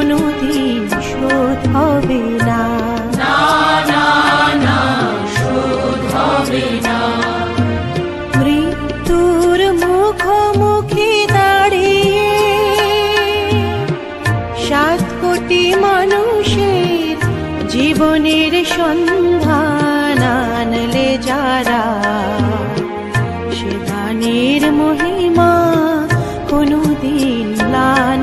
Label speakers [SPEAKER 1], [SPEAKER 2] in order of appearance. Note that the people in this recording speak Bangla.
[SPEAKER 1] কোনোদিন শোধ হবে না,
[SPEAKER 2] না না না শোধ হবে না।
[SPEAKER 1] মৃত্যুর মুখোমুখি দাঁড়িয়ে 7 কোটি মানুষের জীবনের সন্ধান আনলে যারা, সে দানের মহিমা কোনোদিন ম্লান